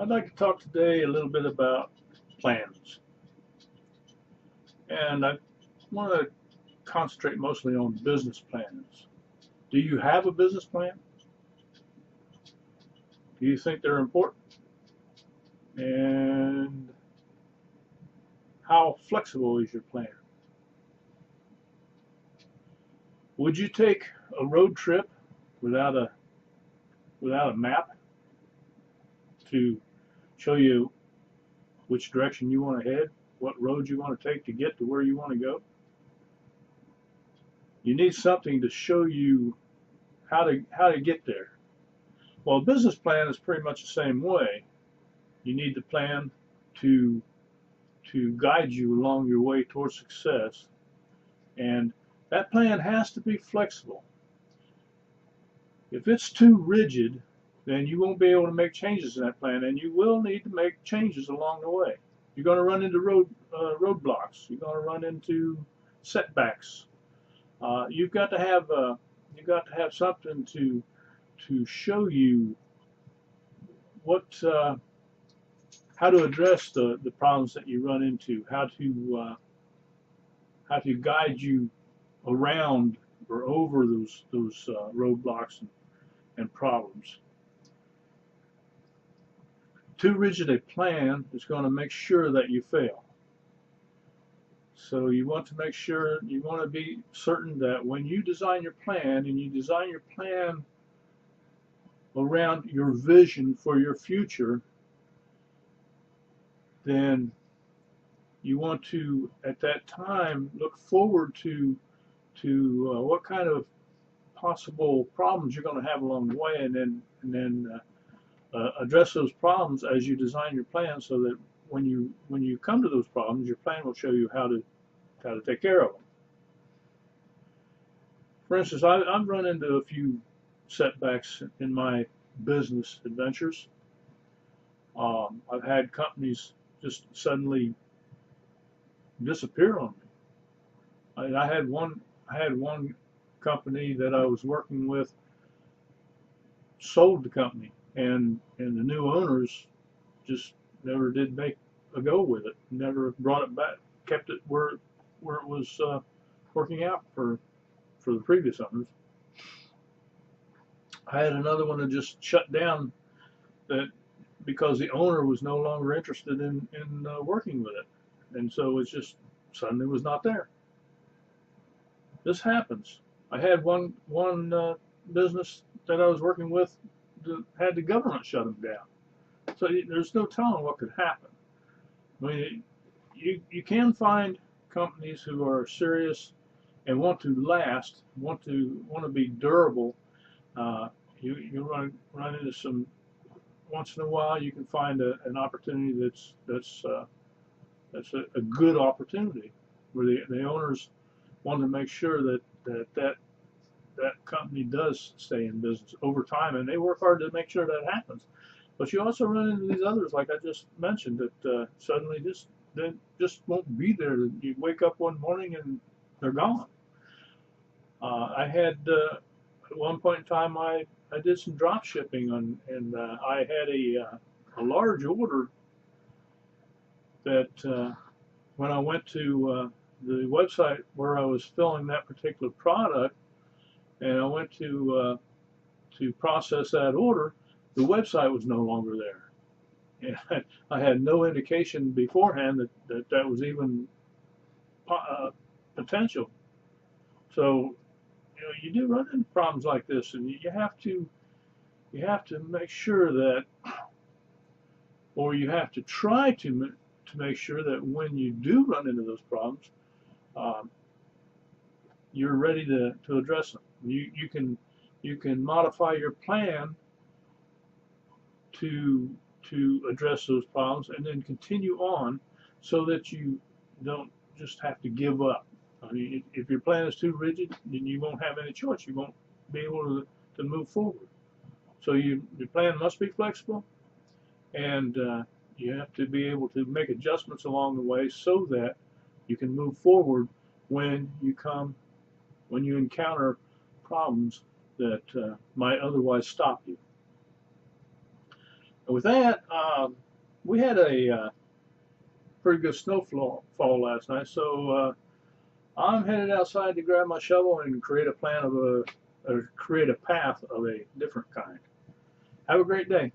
I'd like to talk today a little bit about plans. And I want to concentrate mostly on business plans. Do you have a business plan? Do you think they're important? And how flexible is your plan? Would you take a road trip without a map to show you which direction you want to head, what road you want to take to get to where you want to go? You need something to show you how to get there. Well, a business plan is pretty much the same way. You need the plan to guide you along your way towards success, and that plan has to be flexible. If it's too rigid, then you won't be able to make changes in that plan, and you will need to make changes along the way. You're going to run into roadblocks. You're going to run into setbacks. You've got to have something to show you what how to address the problems that you run into, how to guide you around or over those roadblocks and problems. Too rigid a plan is going to make sure that you fail. So you want to make sure, you want to be certain that when you design your plan, and you design your plan around your vision for your future, then you want to, at that time, look forward to what kind of possible problems you're going to have along the way, and then address those problems as you design your plan, so that when you come to those problems, your plan will show you how to take care of them. For instance, I've run into a few setbacks in my business adventures. I've had companies just suddenly disappear on me. I had one company that I was working with sold the company, and the new owners just never did make a go with it. Never brought it back. Kept it where it was working out for the previous owners. I had another one that just shut down, that because the owner was no longer interested in working with it, and so it's just suddenly was not there. This happens. I had one business that I was working with that had the government shut them down. So there's no telling what could happen. I mean, you can find companies who are serious and want to last, want to be durable. You run into some, once in a while you can find an opportunity that's a good opportunity, where the owners want to make sure that company does stay in business over time, and they work hard to make sure that happens. But you also run into these others, like I just mentioned, that suddenly just won't be there. You wake up one morning and they're gone. I had at one point in time I did some drop shipping and I had a large order that when I went to the website where I was filling that particular product, and I went to process that order, the website was no longer there. And I had no indication beforehand that was even potential. So you do run into problems like this, and you have to make sure that, or you have to try to make sure that when you do run into those problems, you're ready to address them. You can modify your plan to address those problems, and then continue on, so that you don't just have to give up. I mean, if your plan is too rigid, then you won't have any choice. You won't be able to move forward. So your plan must be flexible, and you have to be able to make adjustments along the way, so that you can move forward when you encounter problems that might otherwise stop you. with that, we had a pretty good snowfall last night, so I'm headed outside to grab my shovel and create a plan of create a path of a different kind. Have a great day.